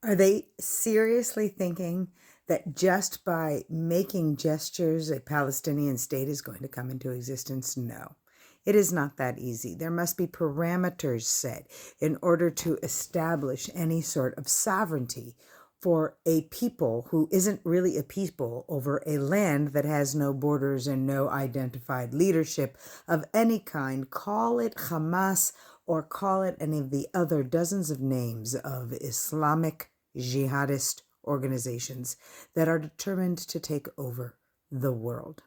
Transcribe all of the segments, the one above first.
Are they seriously thinking that just by making gestures, a Palestinian state is going to come into existence? No, it is not that easy. There must be parameters set in order to establish any sort of sovereignty for a people who isn't really a people over a land that has no borders and no identified leadership of any kind. Call it Hamas or call it any of the other dozens of names of Islamic jihadist organizations that are determined to take over the world.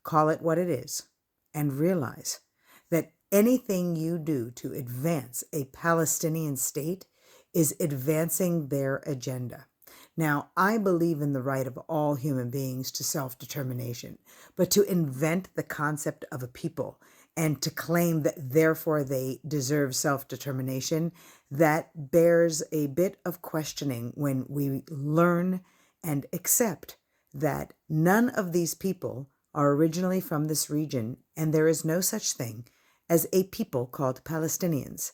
Call it what it is and realize that anything you do to advance a Palestinian state is advancing their agenda. Now, I believe in the right of all human beings to self-determination, but to invent the concept of a people and to claim that therefore they deserve self-determination, that bears a bit of questioning when we learn and accept that none of these people are originally from this region, and there is no such thing as a people called Palestinians.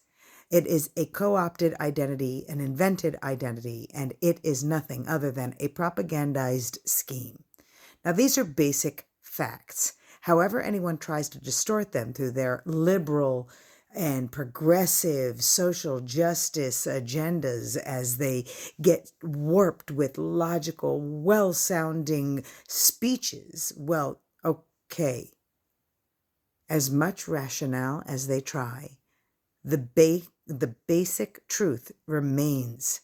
It is a co-opted identity, an invented identity, and it is nothing other than a propagandized scheme. Now, these are basic facts. However, anyone tries to distort them through their liberal and progressive social justice agendas as they get warped with logical, well-sounding speeches, well, okay. As much rationale as they try, the basic truth remains.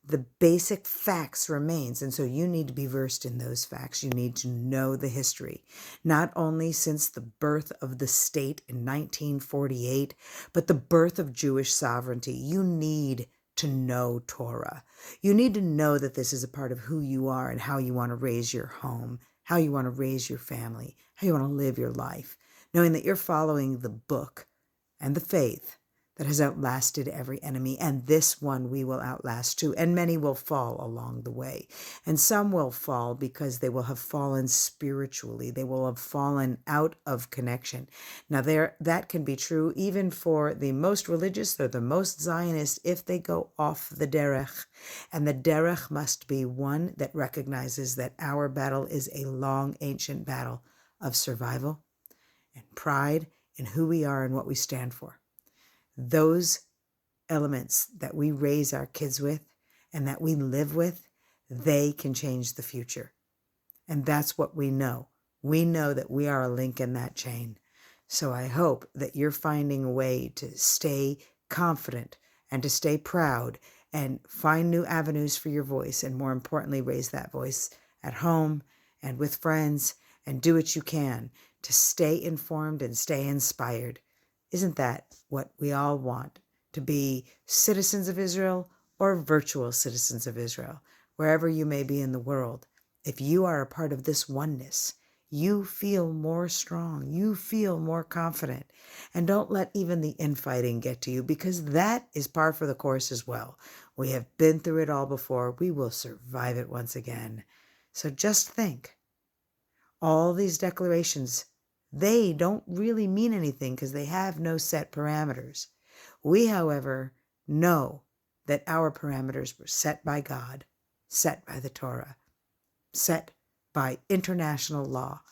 The basic facts remains. And so you need to be versed in those facts. You need to know the history, not only since the birth of the state in 1948, but the birth of Jewish sovereignty. You need to know Torah. You need to know that this is a part of who you are and how you want to raise your home, how you want to raise your family, how you want to live your life, knowing that you're following the book and the faith that has outlasted every enemy, and this one we will outlast too, and many will fall along the way. And some will fall because they will have fallen spiritually. They will have fallen out of connection. Now, that can be true even for the most religious or the most Zionist if they go off the derech. And the derech must be one that recognizes that our battle is a long, ancient battle of survival and pride in who we are and what we stand for. Those elements that we raise our kids with and that we live with, they can change the future. And that's what we know. We know that we are a link in that chain. So I hope that you're finding a way to stay confident and to stay proud and find new avenues for your voice, and more importantly, raise that voice at home and with friends, and do what you can to stay informed and stay inspired. Isn't that what we all want? To be citizens of Israel or virtual citizens of Israel, wherever you may be in the world. If you are a part of this oneness, you feel more strong, you feel more confident, and don't let even the infighting get to you, because that is par for the course as well. We have been through it all before. We will survive it once again. So just think, all these declarations, they don't really mean anything because they have no set parameters. We, however, know that our parameters were set by God, set by the Torah, set by international law.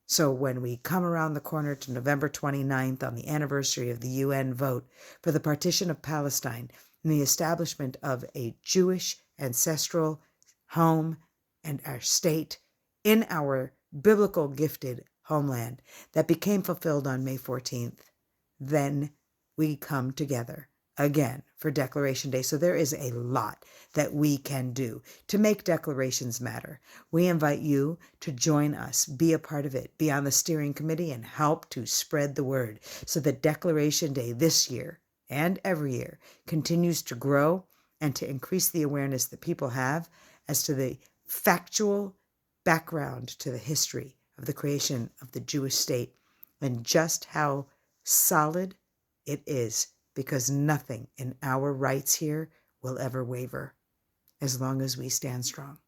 So when we come around the corner to November 29th on the anniversary of the UN vote for the partition of Palestine and the establishment of a Jewish ancestral home and our state in our biblical gifted homeland that became fulfilled on May 14th, then we come together again for Declaration Day. So there is a lot that we can do to make declarations matter. We invite you to join us, be a part of it, be on the steering committee, and help to spread the word so that Declaration Day this year and every year continues to grow and to increase the awareness that people have as to the factual background to the history of the creation of the Jewish state and just how solid it is, because nothing in our rights here will ever waver as long as we stand strong.